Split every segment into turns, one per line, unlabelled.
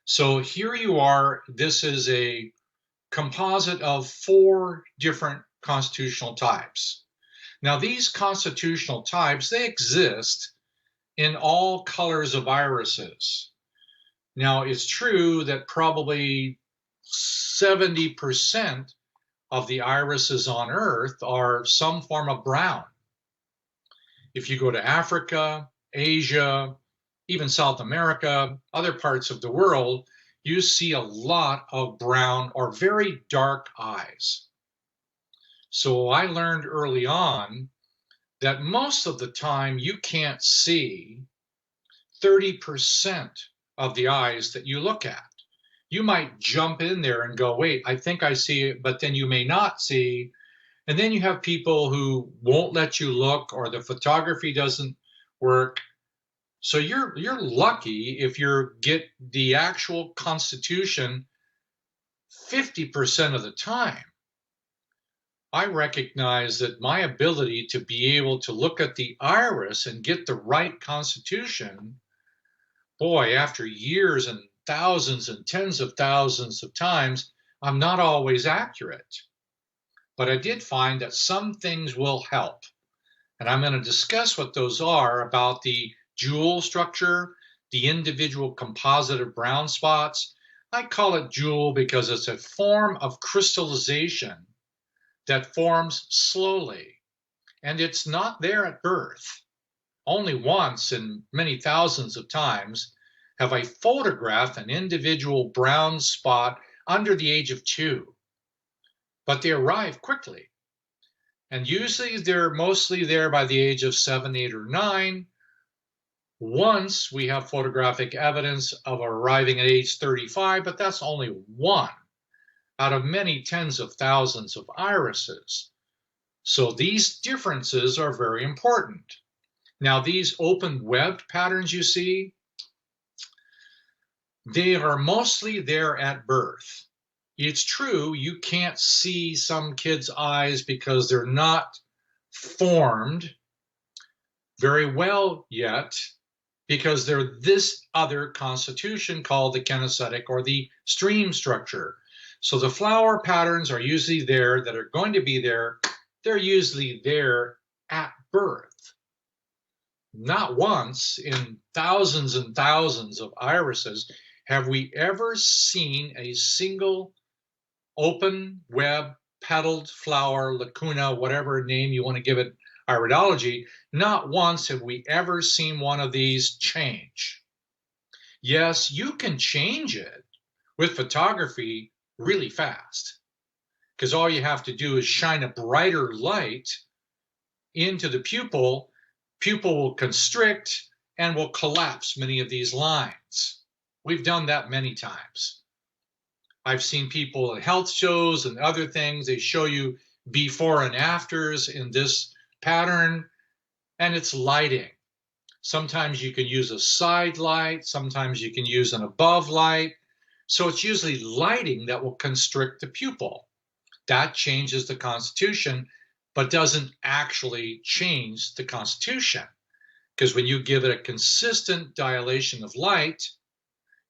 So here you are. This is a composite of 4 different constitutional types. Now, these constitutional types, they exist in all colors of irises. Now, it's true that probably 70% of the irises on Earth are some form of brown. If you go to Africa, Asia, even South America, other parts of the world, you see a lot of brown or very dark eyes. So I learned early on that most of the time you can't see 30% of the eyes that you look at. You might jump in there and go, wait, I think I see it, but then you may not see. And then you have people who won't let you look, or the photography doesn't work. So you're lucky if you get the actual constitution 50% of the time. I recognize that my ability to be able to look at the iris and get the right constitution, boy, after years and thousands and tens of thousands of times, I'm not always accurate. But I did find that some things will help. And I'm going to discuss what those are about the jewel structure, the individual composite of brown spots. I call it jewel because it's a form of crystallization that forms slowly. And it's not there at birth. Only once in many thousands of times have I photographed an individual brown spot under the age of 2. But they arrive quickly. And usually they're mostly there by the age of 7, 8, or 9. Once we have photographic evidence of arriving at age 35, but that's only one out of many tens of thousands of irises. So these differences are very important. Now, these open webbed patterns you see, they are mostly there at birth. It's true, you can't see some kids' eyes because they're not formed very well yet, because they're this other constitution called the kinesthetic or the stream structure. So the flower patterns are usually there that are going to be there. They're usually there at birth. Not once in thousands and thousands of irises have we ever seen a single open web petaled flower, lacuna, whatever name you want to give it, iridology. Not once have we ever seen one of these change. Yes, you can change it with photography really fast, because all you have to do is shine a brighter light into the pupil. Pupil will constrict and will collapse many of these lines. We've done that many times. I've seen people at health shows and other things, they show you before and afters in this pattern, and it's lighting. Sometimes you can use a side light, sometimes you can use an above light. So it's usually lighting that will constrict the pupil. That changes the constitution, but doesn't actually change the constitution. Because when you give it a consistent dilation of light,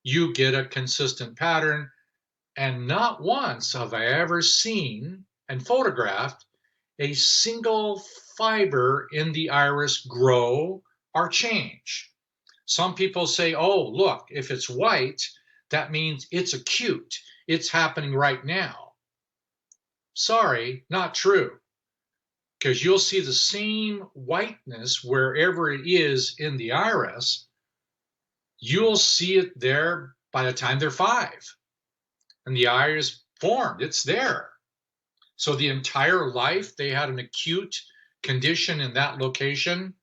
you get a consistent pattern. And not once have I ever seen and photographed a single fiber in the iris grow or change. Some people say, oh, look, if it's white, that means it's acute. It's happening right now. Sorry, not true. Because you'll see the same whiteness wherever it is in the iris. You'll see it there by the time they're 5. And the eye is formed, it's there. So the entire life they had an acute condition in that location?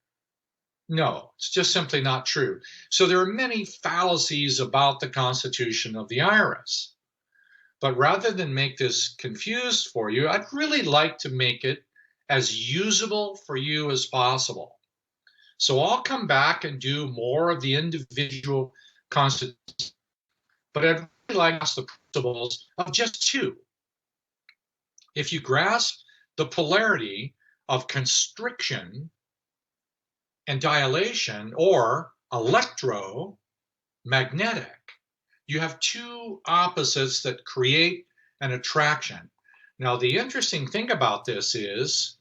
No, it's just simply not true. So there are many fallacies about the constitution of the iris. But rather than make this confused for you, I'd really like to make it as usable for you as possible. So I'll come back and do more of the individual constitutions, but I'd really like to ask the principles of just 2. If you grasp the polarity of constriction and dilation, or electromagnetic, you have two opposites that create an attraction. Now, the interesting thing about this is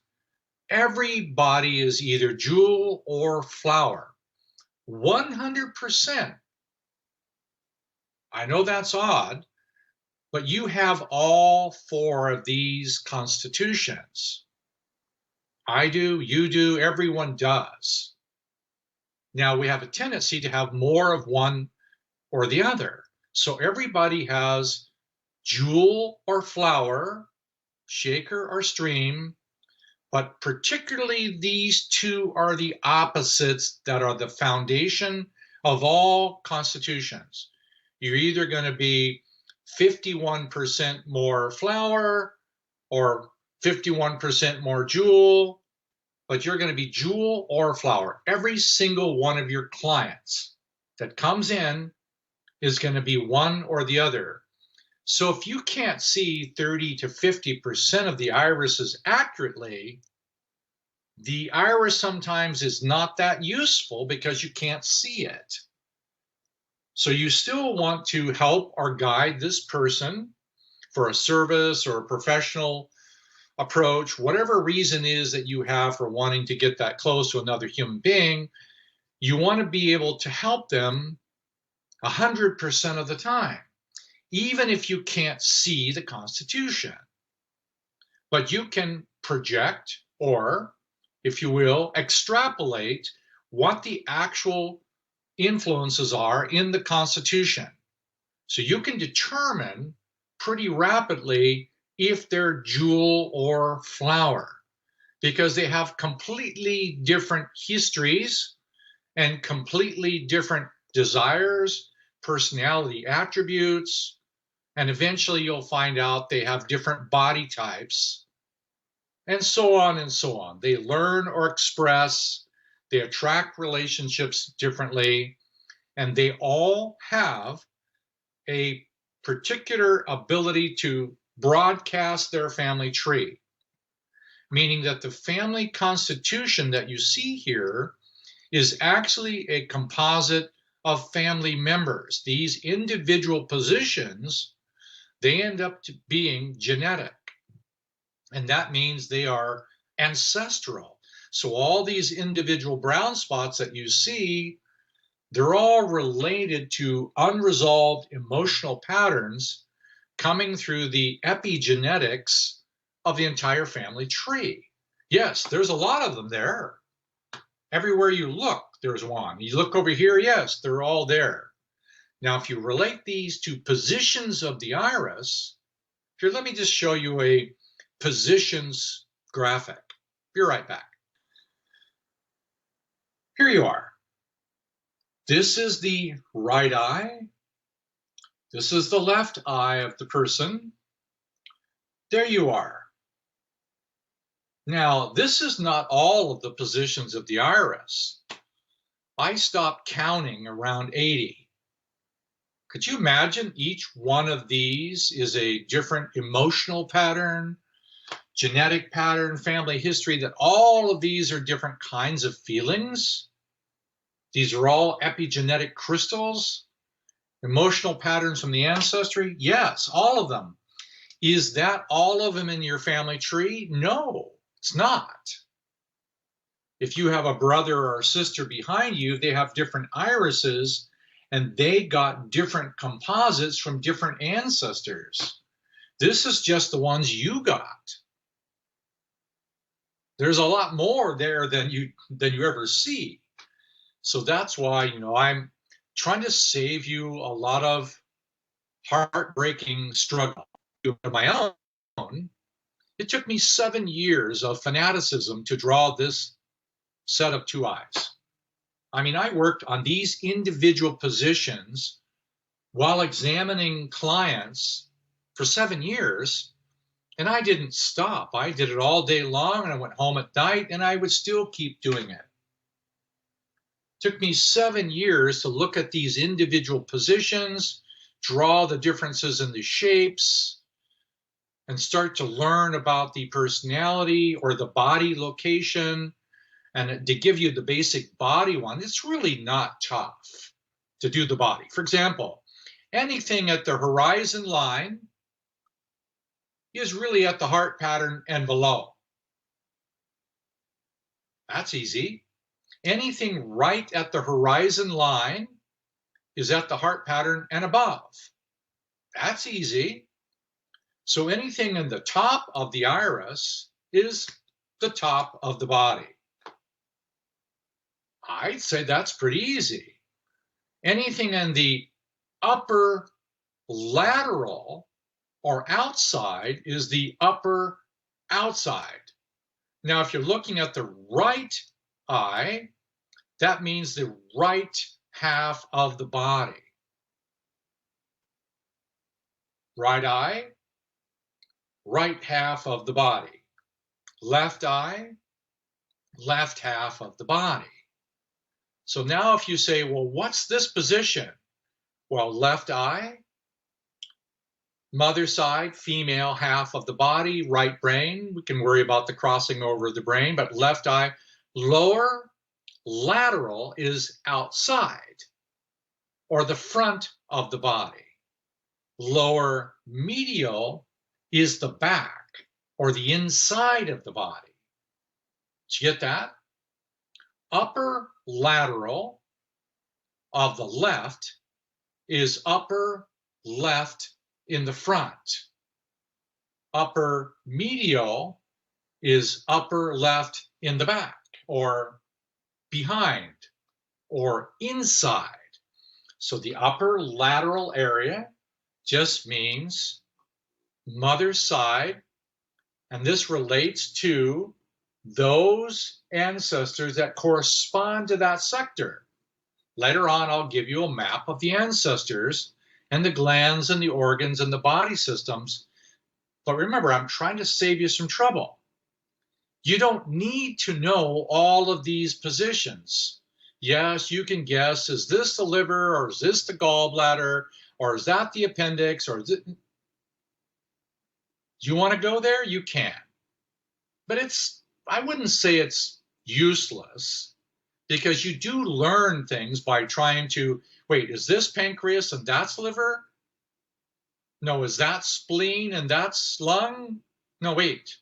every body is either jewel or flower. 100%. I know that's odd, but you have all four of these constitutions. I do, you do, everyone does. Now, we have a tendency to have more of one or the other. So everybody has jewel or flower, shaker or stream, but particularly these two are the opposites that are the foundation of all constitutions. You're either going to be 51% more flower or 51% more jewel, but you're going to be jewel or flower. Every single one of your clients that comes in is going to be one or the other. So if you can't see 30 to 50% of the irises accurately, the iris sometimes is not that useful because you can't see it. So you still want to help or guide this person for a service or a professional approach, whatever reason is that you have for wanting to get that close to another human being. You want to be able to help them 100% of the time, even if you can't see the Constitution. But you can project, or, if you will, extrapolate what the actual influences are in the Constitution. So you can determine pretty rapidly if they're jewel or flower, because they have completely different histories and completely different desires, personality attributes, and eventually you'll find out they have different body types, and so on and so on. They learn or express, they attract relationships differently, and they all have a particular ability to broadcast their family tree, meaning that the family constitution that you see here is actually a composite of family members. These individual positions, they end up being genetic, and that means they are ancestral. So all these individual brown spots that you see, they're all related to unresolved emotional patterns coming through the epigenetics of the entire family tree. Yes, there's a lot of them there. Everywhere you look, there's one. You look over here, yes, they're all there. Now, if you relate these to positions of the iris, here, let me just show you a positions graphic. Be right back. Here you are. This is the right eye. This is the left eye of the person. There you are. Now, this is not all of the positions of the iris. I stopped counting around 80. Could you imagine each one of these is a different emotional pattern, genetic pattern, family history, that all of these are different kinds of feelings? These are all epigenetic crystals, emotional patterns from the ancestry? Yes, all of them. Is that all of them in your family tree? No, it's not. If you have a brother or a sister behind you, they have different irises, and they got different composites from different ancestors. This is just the ones you got. There's a lot more there than you ever see. So that's why, I'm trying to save you a lot of heartbreaking struggle of my own. It took me 7 years of fanaticism to draw this set of two eyes. I mean, I worked on these individual positions while examining clients for 7 years, and I didn't stop. I did it all day long, and I went home at night, and I would still keep doing it. It took me 7 years to look at these individual positions, draw the differences in the shapes, and start to learn about the personality or the body location. And to give you the basic body one, it's really not tough to do the body. For example, anything at the horizon line is really at the heart pattern and below. That's easy. Anything right at the horizon line is at the heart pattern and above. That's easy. So anything in the top of the iris is the top of the body. I'd say that's pretty easy. Anything in the upper lateral or outside is the upper outside. Now, if you're looking at the right eye, that means the right half of the body. Right eye, right half of the body. Left eye, left half of the body. So now if you say, well, what's this position? Well, left eye, mother side, female half of the body, right brain. We can worry about the crossing over of the brain, but left eye, lower lateral is outside or the front of the body. Lower medial is the back or the inside of the body. Did you get that? Upper lateral of the left is upper left in the front. Upper medial is upper left in the back or behind or inside. So the upper lateral area just means mother's side, and this relates to those ancestors that correspond to that sector. Later on, I'll give you a map of the ancestors and the glands and the organs and the body systems. But remember, I'm trying to save you some trouble. You don't need to know all of these positions. Yes, you can guess, is this the liver, or is this the gallbladder, or is that the appendix, or is it... Do you want to go there? You can. But I wouldn't say it's useless, because you do learn things by trying to, wait, is this pancreas and that's liver? No, is that spleen and that's lung? No, wait,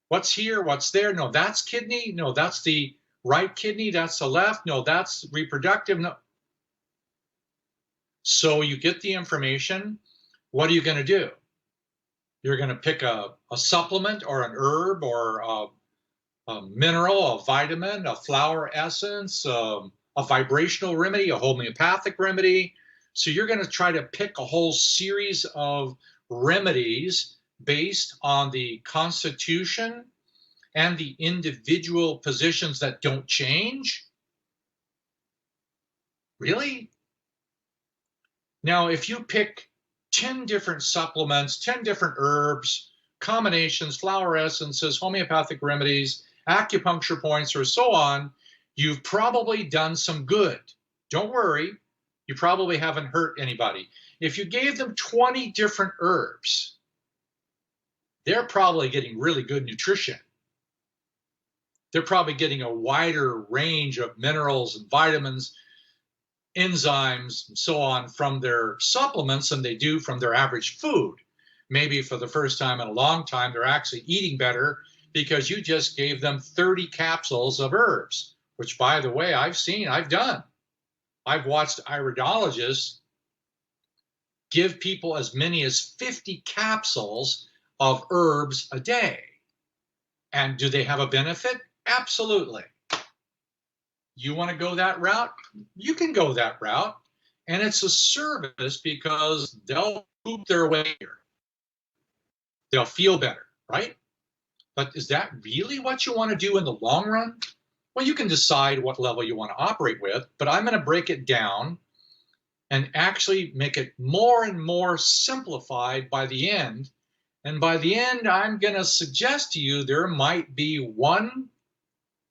what's here, what's there? No, that's kidney. No, that's the right kidney, that's the left. No, that's reproductive. No. So you get the information. What are you going to do? You're going to pick a supplement or an herb or a mineral, a vitamin, a flower essence, a vibrational remedy, a homeopathic remedy. So you're going to try to pick a whole series of remedies based on the constitution and the individual positions that don't change? Really? Now, if you pick 10 different supplements, 10 different herbs, combinations, flower essences, homeopathic remedies, acupuncture points, or so on, you've probably done some good. Don't worry, you probably haven't hurt anybody. If you gave them 20 different herbs, they're probably getting really good nutrition. They're probably getting a wider range of minerals and vitamins, enzymes, and so on from their supplements than they do from their average food. Maybe for the first time in a long time, they're actually eating better because you just gave them 30 capsules of herbs, which, by the way, I've done. I've watched iridologists give people as many as 50 capsules of herbs a day. And do they have a benefit? Absolutely. You want to go that route? You can go that route. And it's a service because they'll poop their way here. They'll feel better, right? But is that really what you want to do in the long run? Well, you can decide what level you want to operate with, but I'm going to break it down and actually make it more and more simplified by the end. And by the end, I'm going to suggest to you there might be one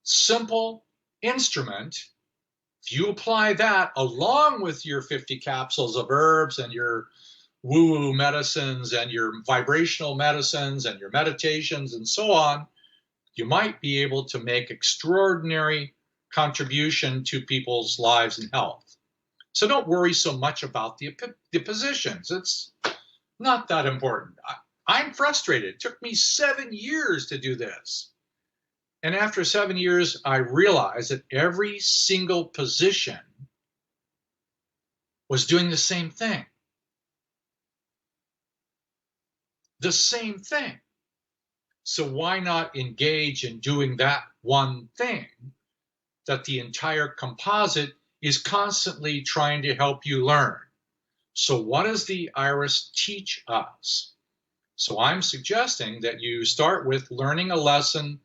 simple instrument. If you apply that along with your 50 capsules of herbs and your woo-woo medicines and your vibrational medicines and your meditations and so on, you might be able to make extraordinary contribution to people's lives and health. So don't worry so much about the positions. It's not that important. I'm frustrated. It took me 7 years to do this. And after 7 years, I realized that every single position was doing the same thing. The same thing. So why not engage in doing that one thing that the entire composite is constantly trying to help you learn? So what does the iris teach us? So I'm suggesting that you start with learning a lesson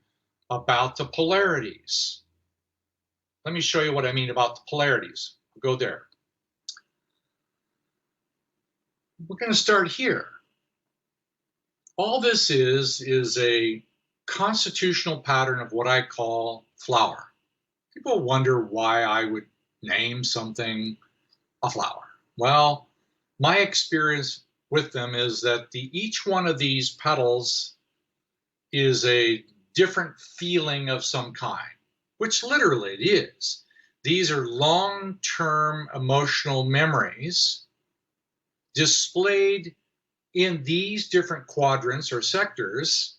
about the polarities. Let me show you what I mean about the polarities. We'll go there. We're going to start here. All this is a constitutional pattern of what I call flower. People wonder why I would name something a flower. Well, my experience with them is that each one of these petals is a different feeling of some kind, which literally it is. These are long-term emotional memories displayed in these different quadrants or sectors.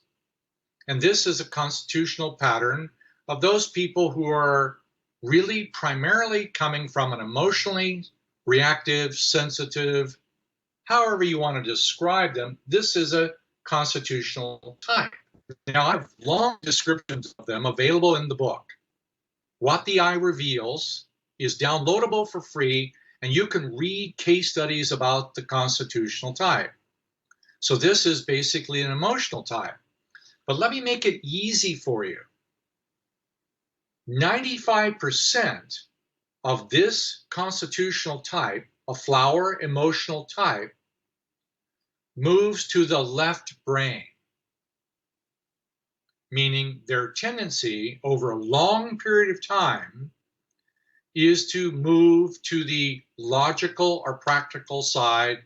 And this is a constitutional pattern of those people who are really primarily coming from an emotionally reactive, sensitive, however you want to describe them. This is a constitutional type. Now, I have long descriptions of them available in the book. What the Eye Reveals is downloadable for free, and you can read case studies about the constitutional type. So this is basically an emotional type. But let me make it easy for you. 95% of this constitutional type, a flower emotional type, moves to the left brain, meaning their tendency over a long period of time is to move to the logical or practical side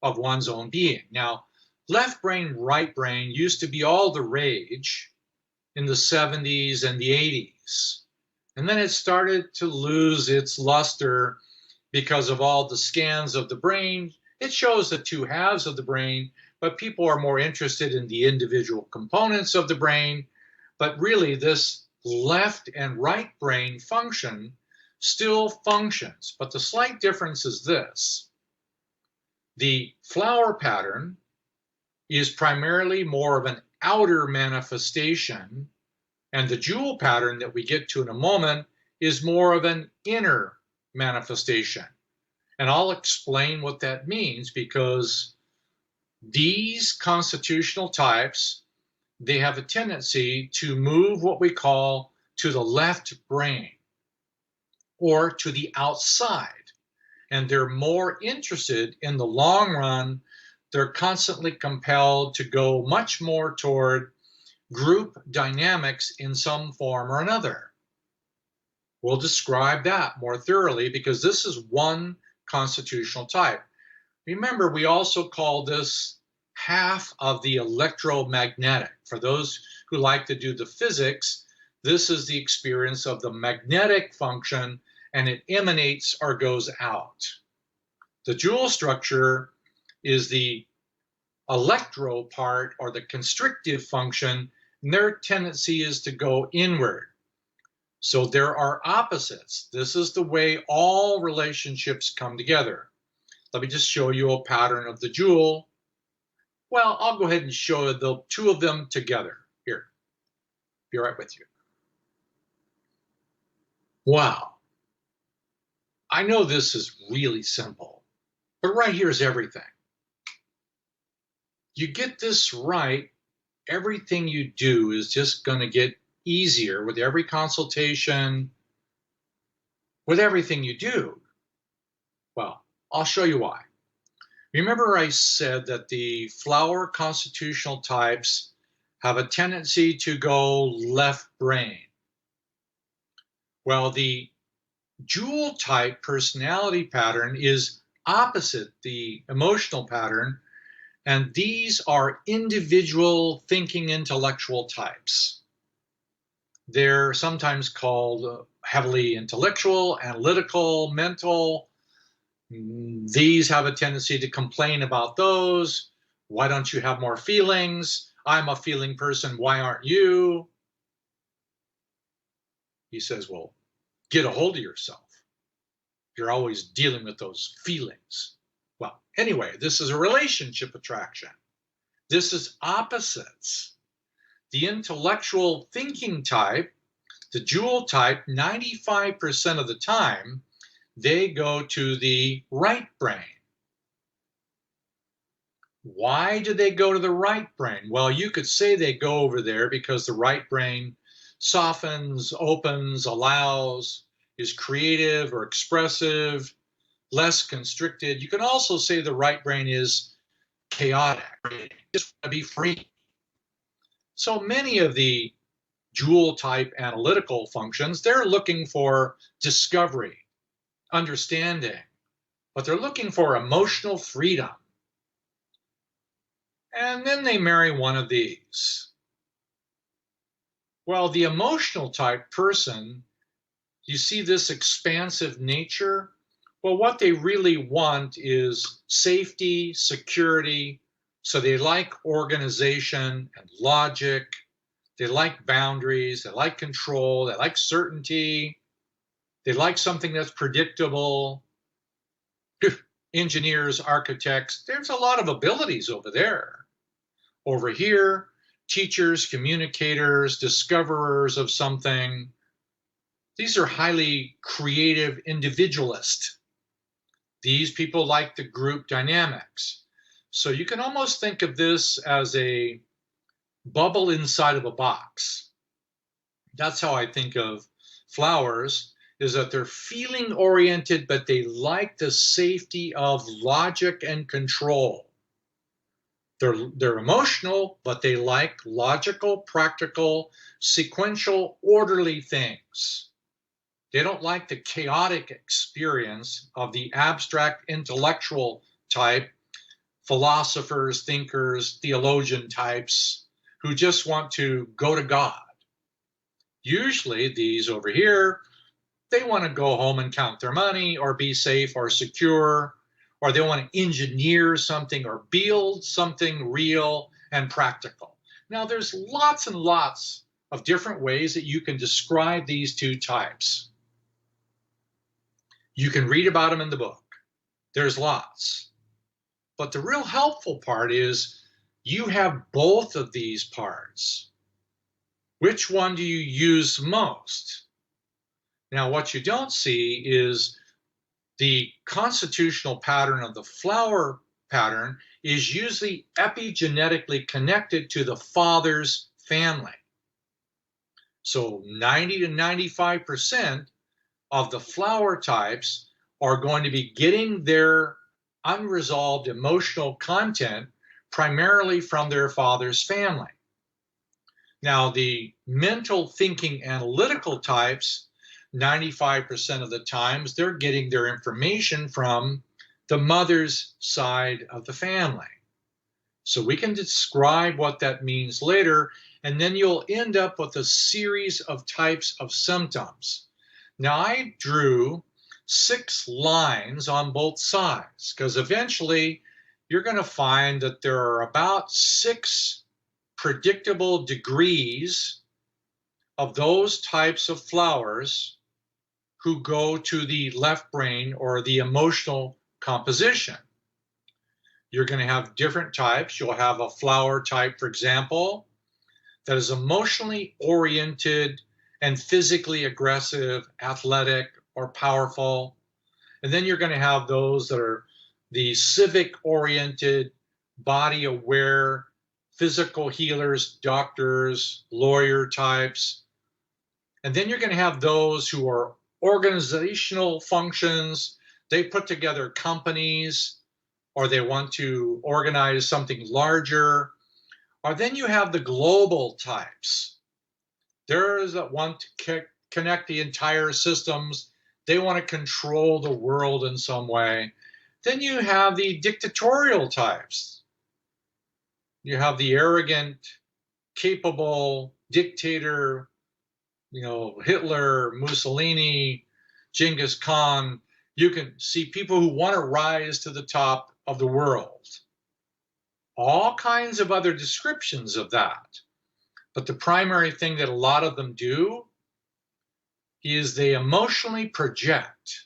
of one's own being. Now, left brain, right brain used to be all the rage in the 70s and the 80s. And then it started to lose its luster because of all the scans of the brain. It shows the two halves of the brain, but people are more interested in the individual components of the brain. But really, this left and right brain function still functions. But the slight difference is this. The flower pattern is primarily more of an outer manifestation, and the jewel pattern that we get to in a moment is more of an inner manifestation. And I'll explain what that means, because these constitutional types, they have a tendency to move what we call to the left brain or to the outside. And they're more interested in the long run. They're constantly compelled to go much more toward group dynamics in some form or another. We'll describe that more thoroughly because this is one constitutional type. Remember, we also call this half of the electromagnetic. For those who like to do the physics, this is the experience of the magnetic function, and it emanates or goes out. The jewel structure is the electro part, or the constrictive function, and their tendency is to go inward. So there are opposites. This is the way all relationships come together. Let me just show you a pattern of the jewel. Well, I'll go ahead and show the two of them together. Here, be right with you. Wow. I know this is really simple, but right here is everything. You get this right, everything you do is just going to get easier with every consultation, with everything you do. Well, I'll show you why. Remember I said that the flower constitutional types have a tendency to go left brain. Well, the jewel type personality pattern is opposite the emotional pattern, and these are individual thinking intellectual types. They're sometimes called heavily intellectual, analytical, mental. These have a tendency to complain about those. Why don't you have more feelings? I'm a feeling person. Why aren't you? He says, well, get a hold of yourself. You're always dealing with those feelings. Well, anyway, this is a relationship attraction. This is opposites. The intellectual thinking type, the jewel type, 95% of the time, they go to the right brain. Why do they go to the right brain? Well, you could say they go over there because the right brain softens, opens, allows, is creative or expressive, less constricted. You can also say the right brain is chaotic, just want to be free. So many of the jewel type analytical functions, they're looking for discovery, understanding, but they're looking for emotional freedom. And then they marry one of these. Well, the emotional type person, you see this expansive nature? Well, what they really want is safety, security. So they like organization and logic. They like boundaries. They like control. They like certainty. They like something that's predictable. Engineers, architects, there's a lot of abilities over there. Over here, teachers, communicators, discoverers of something. These are highly creative individualists. These people like the group dynamics. So you can almost think of this as a bubble inside of a box. That's how I think of flowers, is that they're feeling oriented, but they like the safety of logic and control. They're emotional, but they like logical, practical, sequential, orderly things. They don't like the chaotic experience of the abstract intellectual type, philosophers, thinkers, theologian types who just want to go to God. Usually these over here, they want to go home and count their money or be safe or secure, or they want to engineer something or build something real and practical. Now, there's lots and lots of different ways that you can describe these two types. You can read about them in the book. There's lots. But the real helpful part is you have both of these parts. Which one do you use most? Now, what you don't see is the constitutional pattern of the flower pattern is usually epigenetically connected to the father's family. So 90 to 95% of the flower types are going to be getting their unresolved emotional content primarily from their father's family. Now, the mental thinking analytical types, 95% of the times, they're getting their information from the mother's side of the family. So we can describe what that means later, and then you'll end up with a series of types of symptoms. Now, I drew 6 lines on both sides, because eventually you're going to find that there are about 6 predictable degrees of those types of flowers who go to the left brain or the emotional composition. You're going to have different types. You'll have a flower type, for example, that is emotionally oriented and physically aggressive, athletic, or powerful. And then you're going to have those that are the civic-oriented, body-aware, physical healers, doctors, lawyer types. And then you're going to have those who are organizational functions. They put together companies, or they want to organize something larger. Or then you have the global types. There's that want to connect the entire systems. They want to control the world in some way. Then you have the dictatorial types. You have the arrogant, capable dictator, Hitler, Mussolini, Genghis Khan. You can see people who want to rise to the top of the world. All kinds of other descriptions of that. But the primary thing that a lot of them do is they emotionally project.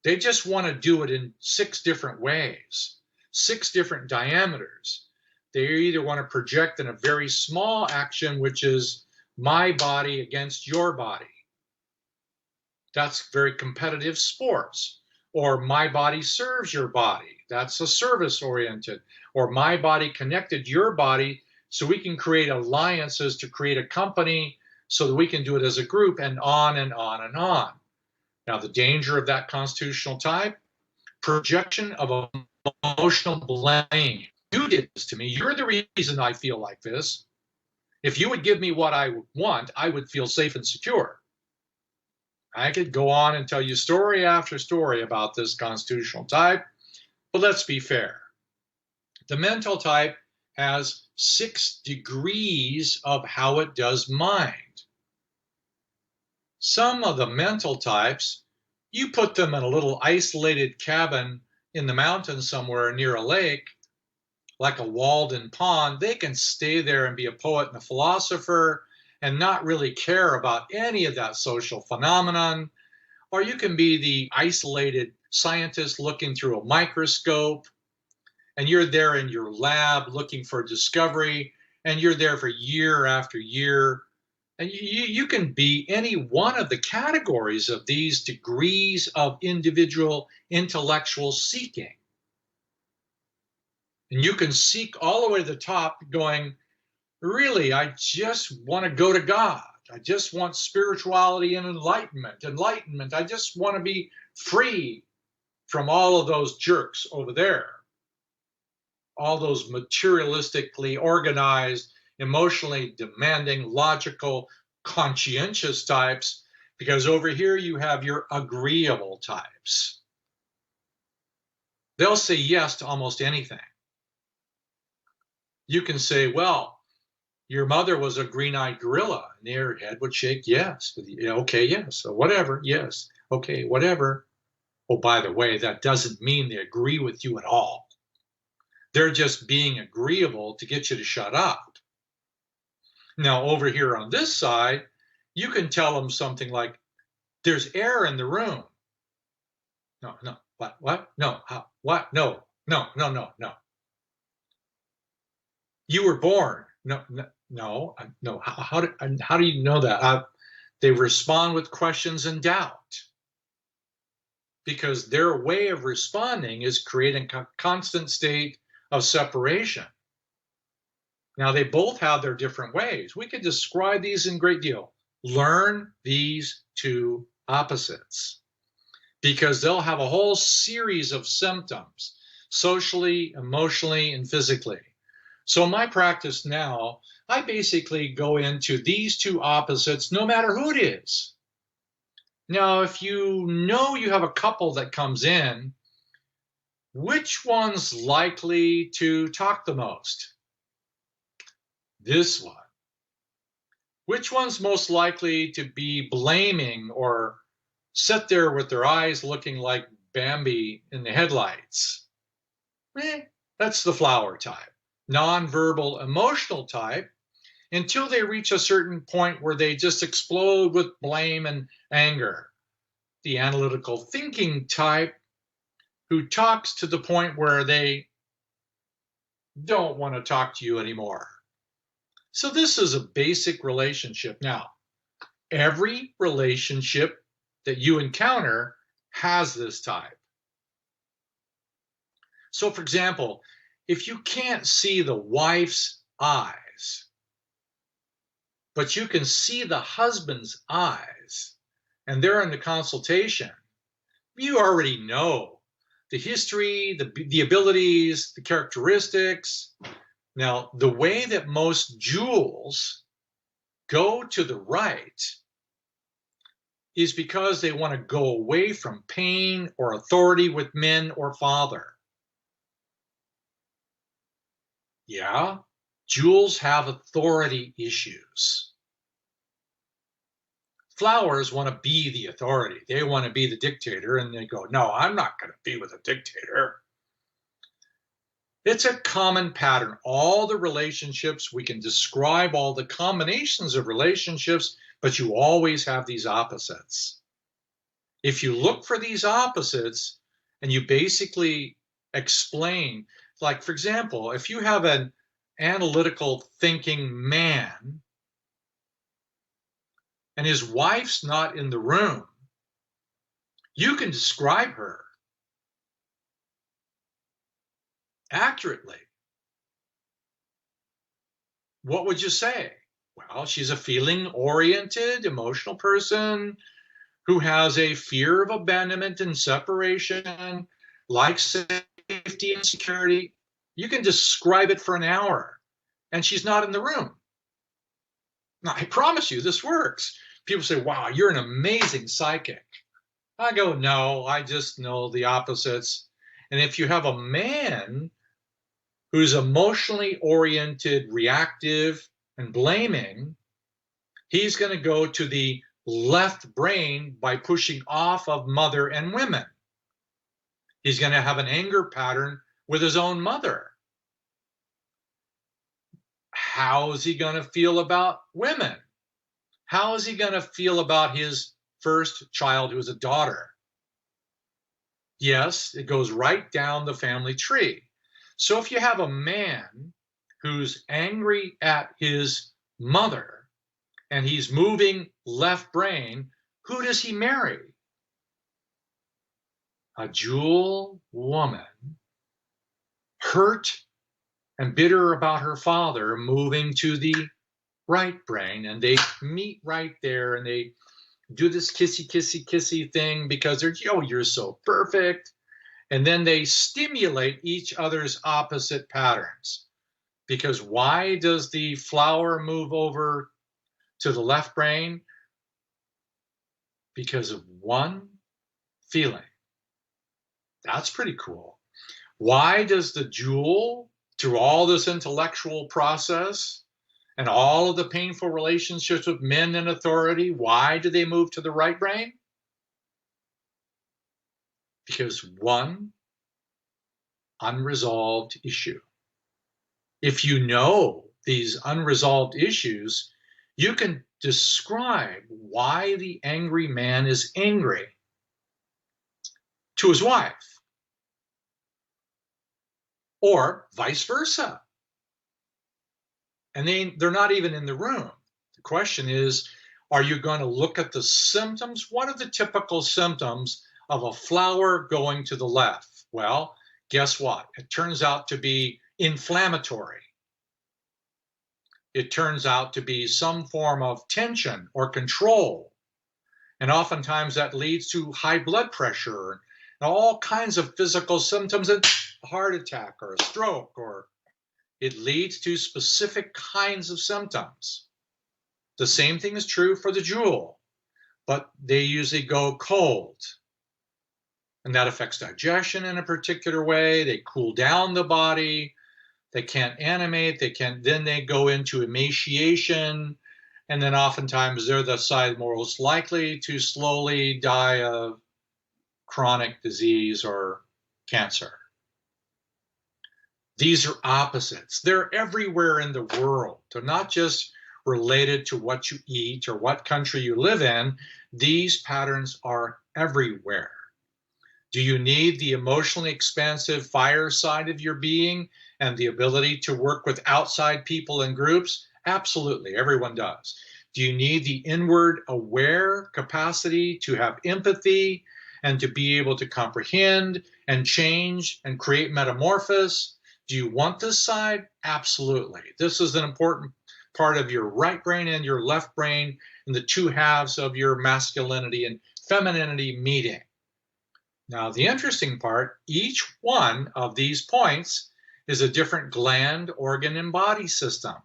They just want to do it in 6 different ways, 6 different diameters. They either want to project in a very small action, which is my body against your body. That's very competitive sports. Or my body serves your body. That's a service oriented. Or my body connected to your body so we can create alliances to create a company so that we can do it as a group, and on and on and on. Now, the danger of that constitutional type, projection of emotional blame. You did this to me. You're the reason I feel like this. If you would give me what I want, I would feel safe and secure. I could go on and tell you story after story about this constitutional type, but let's be fair. The mental type has 6 degrees of how it does mind. Some of the mental types, you put them in a little isolated cabin in the mountains somewhere near a lake, like a walled-in pond. They can stay there and be a poet and a philosopher and not really care about any of that social phenomenon. Or you can be the isolated scientist looking through a microscope, and you're there in your lab looking for discovery, and you're there for year after year. And you can be any one of the categories of these degrees of individual intellectual seeking. And you can seek all the way to the top going, really, I just want to go to God. I just want spirituality and enlightenment. I just want to be free from all of those jerks over there. All those materialistically organized, emotionally demanding, logical, conscientious types, because over here you have your agreeable types. They'll say yes to almost anything. You can say, well, your mother was a green-eyed gorilla, and their head would shake yes. Okay, yes, whatever, yes, okay, whatever. Oh, by the way, that doesn't mean they agree with you at all. They're just being agreeable to get you to shut up. Now, over here on this side, you can tell them something like, there's air in the room. No, what? No, how, what? No. You were born. No. How do you know that? They respond with questions and doubt, because their way of responding is creating a constant state of separation. Now, they both have their different ways. We could describe these in great deal. Learn these 2 opposites, because they'll have a whole series of symptoms, socially, emotionally, and physically. So in my practice now, I basically go into these 2 opposites, no matter who it is. Now, if you know you have a couple that comes in, which one's likely to talk the most? This one. Which one's most likely to be blaming or sit there with their eyes looking like Bambi in the headlights? That's the flower type. Nonverbal emotional type, until they reach a certain point where they just explode with blame and anger. The analytical thinking type, who talks to the point where they don't want to talk to you anymore. So this is a basic relationship. Now, every relationship that you encounter has this type. So, for example, if you can't see the wife's eyes, but you can see the husband's eyes, and they're in the consultation, you already know the history, the abilities, the characteristics. Now, the way that most jewels go to the right is because they want to go away from pain or authority with men or father. Yeah, jewels have authority issues. Flowers want to be the authority. They want to be the dictator, and they go, no, I'm not going to be with a dictator. It's a common pattern. All the relationships, we can describe all the combinations of relationships, but you always have these opposites. If you look for these opposites and you basically explain, like, for example, if you have an analytical thinking man and his wife's not in the room, you can describe her accurately. What would you say? Well, she's a feeling-oriented, emotional person who has a fear of abandonment and separation, likes safety and security. You can describe it for an hour, and she's not in the room. Now, I promise you, this works. People say, wow, you're an amazing psychic. I go, no, I just know the opposites. And if you have a man who's emotionally oriented, reactive, and blaming, he's going to go to the left brain by pushing off of mother and women. He's going to have an anger pattern with his own mother. How is he going to feel about women? How is he going to feel about his first child, who is a daughter? Yes, it goes right down the family tree. So if you have a man who's angry at his mother and he's moving left brain, who does he marry? A jewel woman, hurt and bitter about her father, moving to the right brain, and they meet right there and they do this kissy thing because they're, oh, you're so perfect. And then they stimulate each other's opposite patterns. Because why does the flower move over to the left brain? Because of one feeling. That's pretty cool. Why does the jewel, through all this intellectual process and all of the painful relationships with men and authority, why do they move to the right brain? Because one unresolved issue. If you know these unresolved issues, you can describe why the angry man is angry to his wife, or vice versa. And they're not even in the room. The question is, are you going to look at the symptoms? What are the typical symptoms of a flower going to the left? Well, guess what? It turns out to be inflammatory. It turns out to be some form of tension or control. And oftentimes that leads to high blood pressure and all kinds of physical symptoms, and a heart attack or a stroke, or it leads to specific kinds of symptoms. The same thing is true for the jewel, but they usually go cold. And that affects digestion in a particular way. They cool down the body. They can't animate. Then they go into emaciation. And then oftentimes they're the side most likely to slowly die of chronic disease or cancer. These are opposites. They're everywhere in the world. They're not just related to what you eat or what country you live in. These patterns are everywhere. Do you need the emotionally expansive fire side of your being and the ability to work with outside people and groups? Absolutely, everyone does. Do you need the inward aware capacity to have empathy and to be able to comprehend and change and create metamorphosis? Do you want this side? Absolutely. This is an important part of your right brain and your left brain, and the two halves of your masculinity and femininity meeting. Now, the interesting part, each one of these points is a different gland, organ, and body system.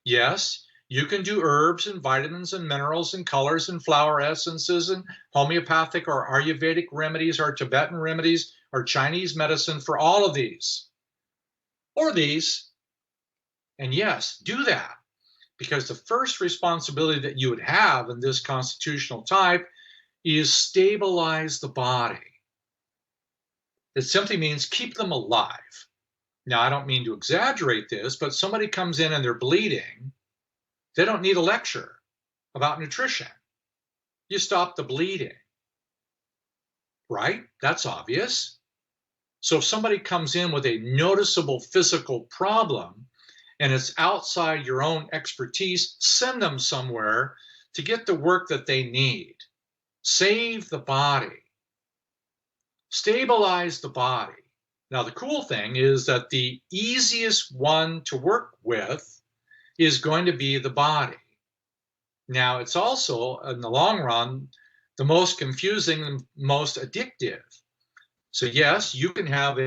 Yes, you can do herbs and vitamins and minerals and colors and flower essences and homeopathic or Ayurvedic remedies or Tibetan remedies or Chinese medicine for all of these or these. And yes, do that. Because the first responsibility that you would have in this constitutional type is stabilize the body. It simply means keep them alive. Now, I don't mean to exaggerate this, but somebody comes in and they're bleeding. They don't need a lecture about nutrition. You stop the bleeding, right? That's obvious. So if somebody comes in with a noticeable physical problem and it's outside your own expertise, send them somewhere to get the work that they need. Save the body. Stabilize the body. Now, the cool thing is that the easiest one to work with is going to be the body. Now, it's also, in the long run, the most confusing and most addictive. So yes, you can have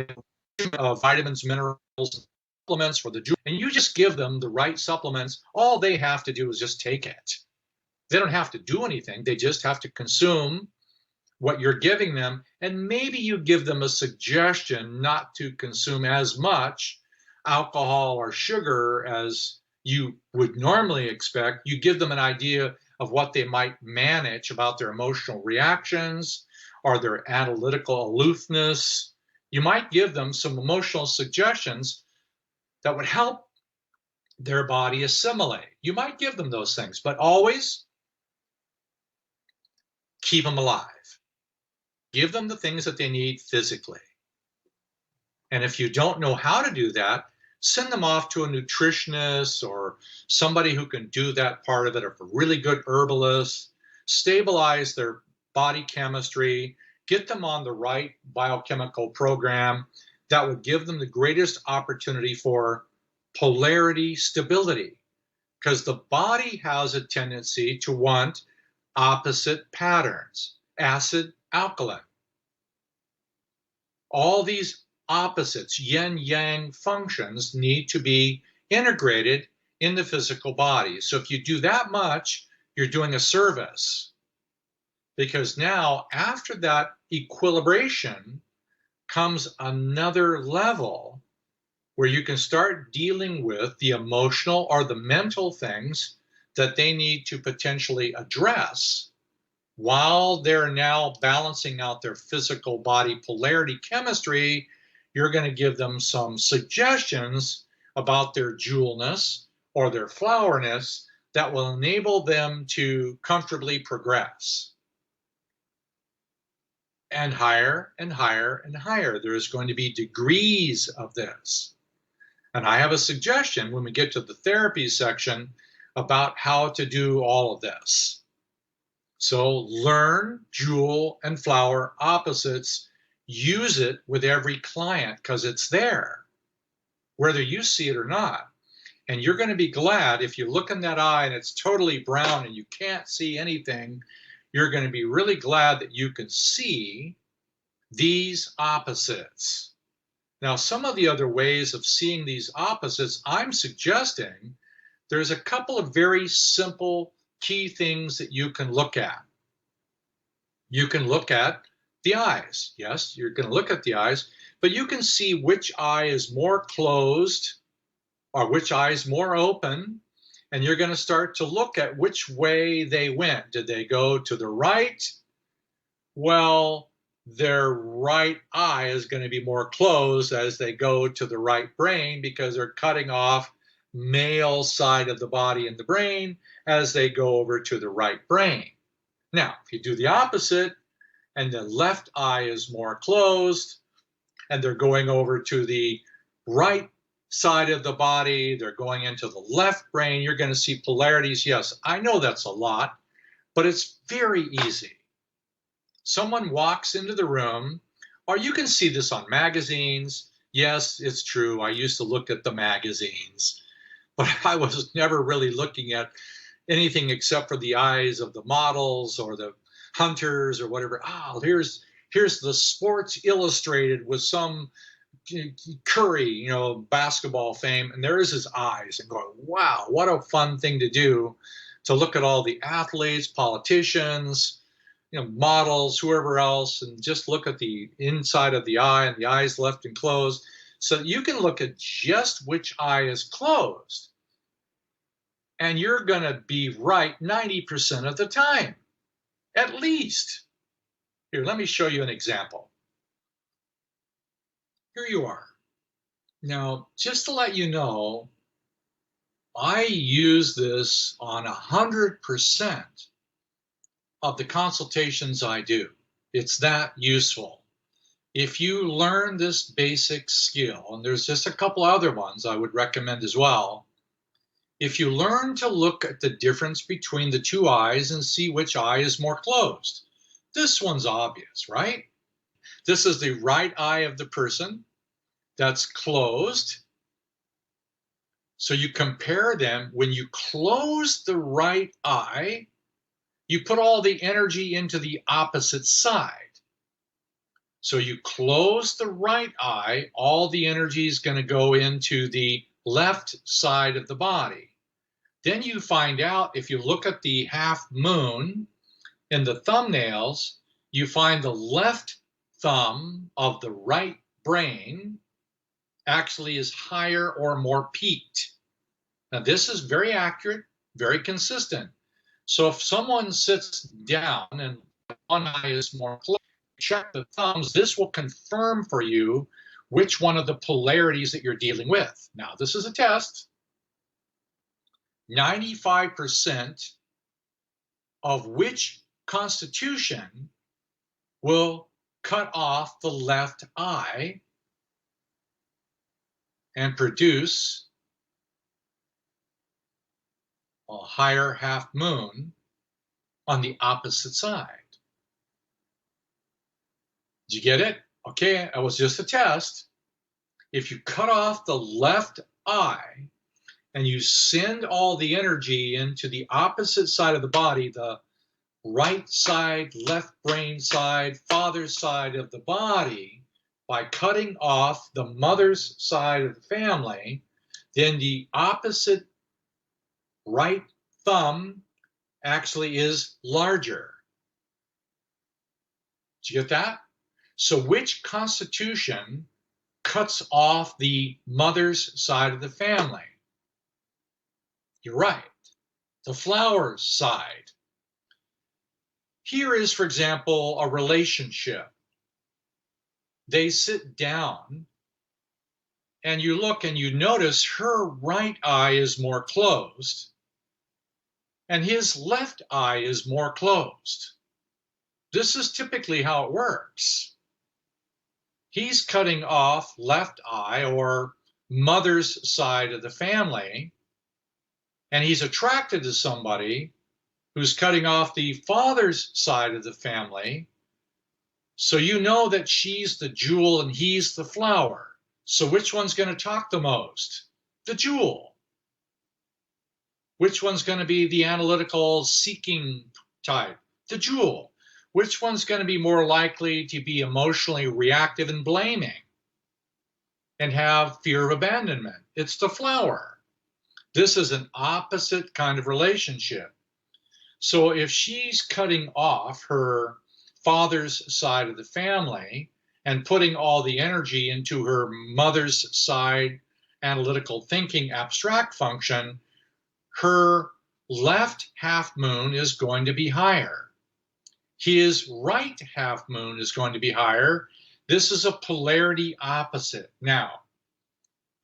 vitamins, minerals, supplements for the juice, and you just give them the right supplements. All they have to do is just take it. They don't have to do anything. They just have to consume what you're giving them, and maybe you give them a suggestion not to consume as much alcohol or sugar as you would normally expect. You give them an idea of what they might manage about their emotional reactions or their analytical aloofness. You might give them some emotional suggestions that would help their body assimilate. You might give them those things, but always keep them alive. Give them the things that they need physically. And if you don't know how to do that, send them off to a nutritionist or somebody who can do that part of it, or a really good herbalist. Stabilize their body chemistry, get them on the right biochemical program that would give them the greatest opportunity for polarity stability. Because the body has a tendency to want opposite patterns, acid, alkaline. All these opposites, yin-yang functions, need to be integrated in the physical body. So if you do that much, you're doing a service. Because now, after that equilibration, comes another level where you can start dealing with the emotional or the mental things that they need to potentially address while they're now balancing out their physical body polarity chemistry. You're going to give them some suggestions about their jewelness or their flowerness that will enable them to comfortably progress. And higher and higher and higher. There's going to be degrees of this. And I have a suggestion when we get to the therapy section about how to do all of this. So learn jewel and flower opposites. Use it with every client because it's there, whether you see it or not. And you're going to be glad if you look in that eye and it's totally brown and you can't see anything. You're going to be really glad that you can see these opposites. Now, some of the other ways of seeing these opposites, I'm suggesting there's a couple of very simple key things that you can look at. You can look at the eyes. Yes, you're going to look at the eyes, but you can see which eye is more closed or which eye is more open, and you're going to start to look at which way they went. Did they go to the right? Well, their right eye is going to be more closed as they go to the right brain because they're cutting off male side of the body and the brain as they go over to the right brain. Now, if you do the opposite and the left eye is more closed and they're going over to the right side of the body, they're going into the left brain, you're going to see polarities. Yes, I know that's a lot, but it's very easy. Someone walks into the room, or you can see this on magazines. Yes, it's true. I used to look at the magazines, but I was never really looking at anything except for the eyes of the models or the hunters or whatever. Oh, here's the Sports Illustrated with some Curry, basketball fame, and there's his eyes, and going, wow, what a fun thing to do, to look at all the athletes, politicians, models, whoever else, and just look at the inside of the eye and the eyes left and closed, so you can look at just which eye is closed. and you're going to be right 90% of the time, at least. Here, let me show you an example. Here you are. Now, just to let you know, I use this on 100% of the consultations I do. It's that useful. If you learn this basic skill, and there's just a couple other ones I would recommend as well, if you learn to look at the difference between the two eyes and see which eye is more closed, this one's obvious, right? This is the right eye of the person that's closed. So you compare them. When you close the right eye, you put all the energy into the opposite side. So you close the right eye, all the energy is going to go into the left side of the body. Then you find out, if you look at the half moon in the thumbnails, you find the left thumb of the right brain actually is higher or more peaked. Now, this is very accurate, very consistent. So if someone sits down and one eye is more closed, check the thumbs, this will confirm for you which one of the polarities that you're dealing with. Now, this is a test. 95% of which constitution will cut off the left eye and produce a higher half moon on the opposite side. Did you get it? Okay, it was just a test. If you cut off the left eye and you send all the energy into the opposite side of the body, the right side, left brain side, father's side of the body, by cutting off the mother's side of the family, then the opposite right thumb actually is larger. Did you get that? So which constitution cuts off the mother's side of the family? You're right, the flower side. Here is, for example, a relationship. They sit down and you look and you notice her right eye is more closed and his left eye is more closed. This is typically how it works. He's cutting off left eye, or mother's side of the family, and he's attracted to somebody who's cutting off the father's side of the family. So you know that she's the jewel and he's the flower. So which one's going to talk the most? The jewel. Which one's going to be the analytical seeking type? The jewel. Which one's going to be more likely to be emotionally reactive and blaming and have fear of abandonment? It's the flower. This is an opposite kind of relationship. So if she's cutting off her father's side of the family and putting all the energy into her mother's side, analytical thinking, abstract function, her left half moon is going to be higher. His right half moon is going to be higher. This is a polarity opposite. Now,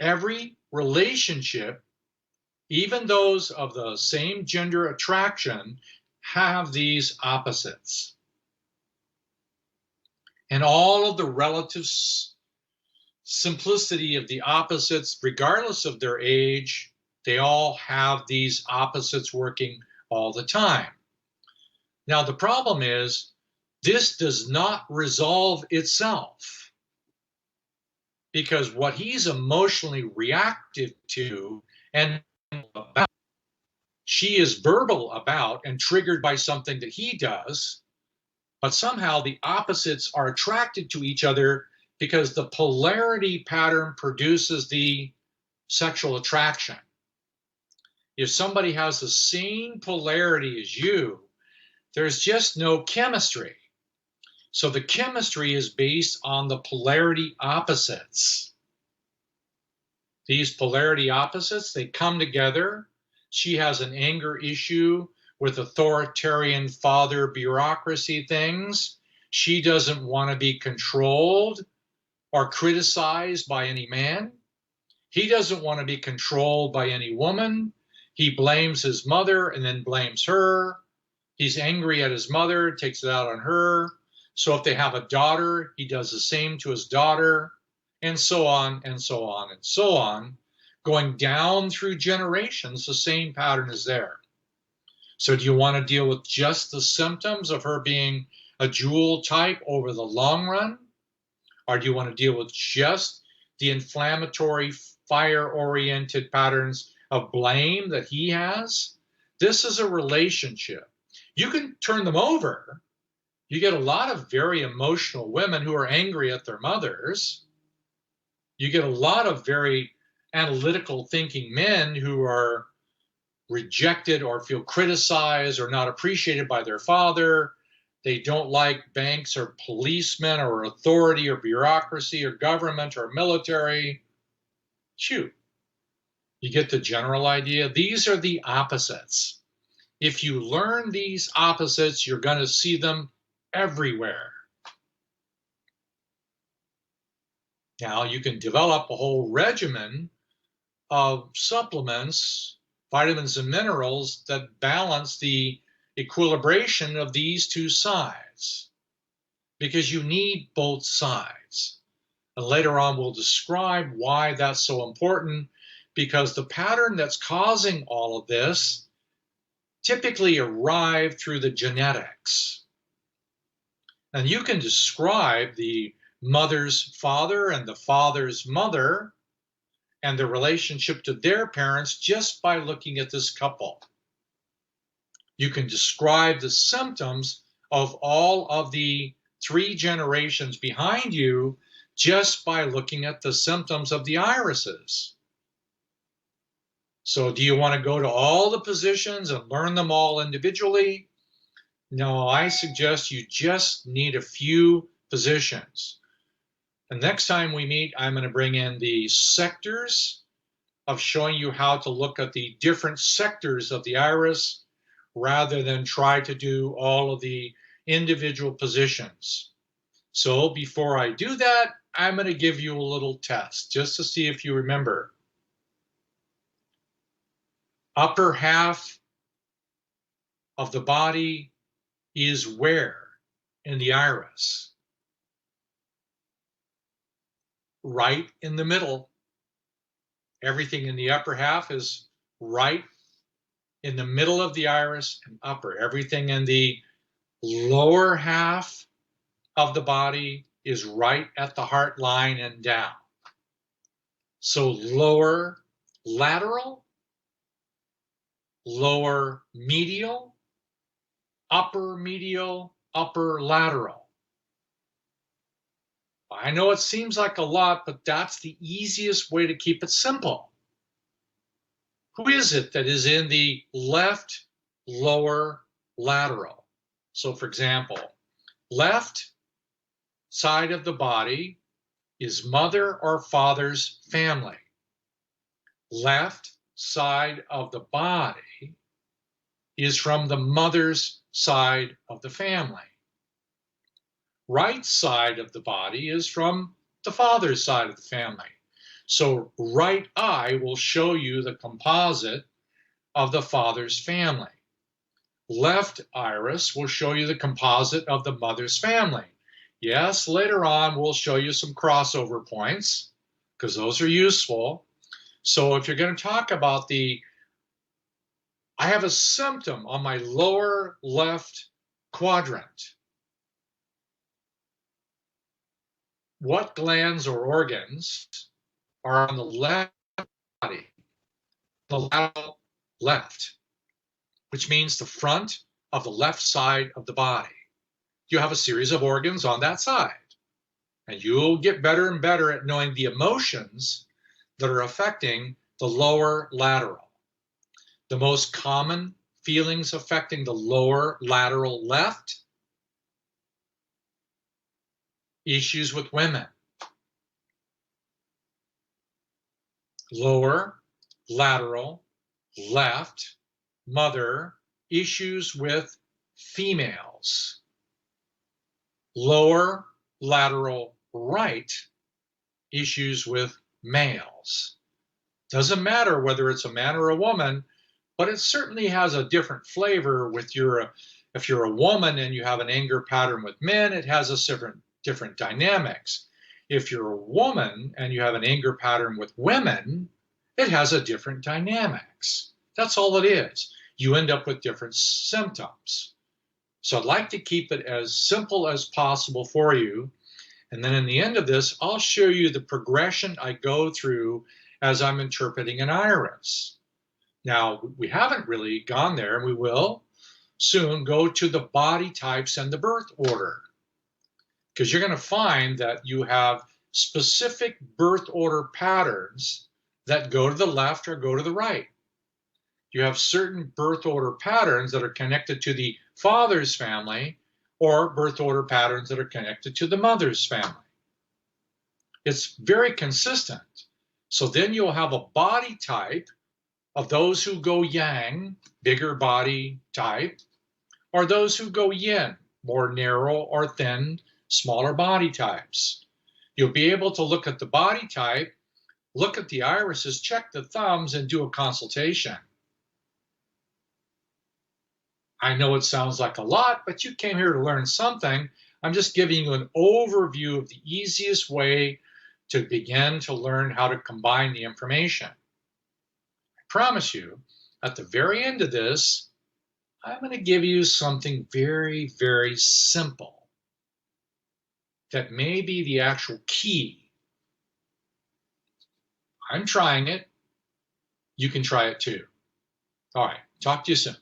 every relationship, even those of the same gender attraction, have these opposites. And all of the relative simplicity of the opposites, regardless of their age, they all have these opposites working all the time. Now, the problem is, this does not resolve itself, because what he's emotionally reactive to and about, she is verbal about and triggered by something that he does, but somehow the opposites are attracted to each other because the polarity pattern produces the sexual attraction. If somebody has the same polarity as you, there's just no chemistry. So the chemistry is based on the polarity opposites. These polarity opposites, they come together, she has an anger issue with authoritarian father bureaucracy things. She doesn't want to be controlled or criticized by any man. He doesn't want to be controlled by any woman. He blames his mother and then blames her. He's angry at his mother, takes it out on her. So if they have a daughter, he does the same to his daughter, and so on and so on and so on. Going down through generations, the same pattern is there. So do you want to deal with just the symptoms of her being a jewel type over the long run? Or do you want to deal with just the inflammatory, fire-oriented patterns of blame that he has? This is a relationship. You can turn them over. You get a lot of very emotional women who are angry at their mothers. You get a lot of very analytical thinking men who are rejected or feel criticized or not appreciated by their father. They don't like banks or policemen or authority or bureaucracy or government or military. Shoot, you get the general idea. These are the opposites. If you learn these opposites, you're going to see them everywhere. Now, you can develop a whole regimen of supplements, vitamins and minerals that balance the equilibration of these two sides, because you need both sides. And later on, we'll describe why that's so important, because the pattern that's causing all of this typically arrive through the genetics. And you can describe the mother's father and the father's mother and the relationship to their parents just by looking at this couple. You can describe the symptoms of all of the 3 generations behind you just by looking at the symptoms of the irises. So do you want to go to all the positions and learn them all individually? No, I suggest you just need a few positions. And next time we meet, I'm going to bring in the sectors of showing you how to look at the different sectors of the iris rather than try to do all of the individual positions. So before I do that, I'm going to give you a little test just to see if you remember. Upper half of the body is where in the iris? Right in the middle. Everything in the upper half is right in the middle of the iris and upper. Everything in the lower half of the body is right at the heart line and down. So lower lateral, lower medial, upper lateral. I know it seems like a lot, but that's the easiest way to keep it simple. Who is it that is in the left lower lateral? So for example, left side of the body is mother or father's family. Left side of the body is from the mother's side of the family. Right side of the body is from the father's side of the family. So right eye will show you the composite of the father's family. Left iris will show you the composite of the mother's family. Yes, later on we'll show you some crossover points because those are useful. So if you're going to talk about I have a symptom on my lower left quadrant. What glands or organs are on the left body, the lateral left, which means the front of the left side of the body? You have a series of organs on that side, and you'll get better and better at knowing the emotions that are affecting the lower lateral. The most common feelings affecting the lower lateral left: issues with women. Lower lateral left, mother, issues with females. Lower lateral right, issues with males. Doesn't matter whether it's a man or a woman, but it certainly has a different flavor with if you're a woman and you have an anger pattern with men, it has a different dynamics. If you're a woman and you have an anger pattern with women, it has a different dynamics. That's all it is. You end up with different symptoms. So I'd like to keep it as simple as possible for you. And then in the end of this, I'll show you the progression I go through as I'm interpreting an iris. Now, we haven't really gone there, and we will soon go to the body types and the birth order, because you're going to find that you have specific birth order patterns that go to the left or go to the right. You have certain birth order patterns that are connected to the father's family or birth order patterns that are connected to the mother's family. It's very consistent. So then you'll have a body type of those who go yang, bigger body type, or those who go yin, more narrow or thin, smaller body types. You'll be able to look at the body type, look at the irises, check the thumbs, and do a consultation. I know it sounds like a lot, but you came here to learn something. I'm just giving you an overview of the easiest way to begin to learn how to combine the information. I promise you, at the very end of this, I'm going to give you something very, very simple that may be the actual key. I'm trying it. You can try it too. All right, talk to you soon.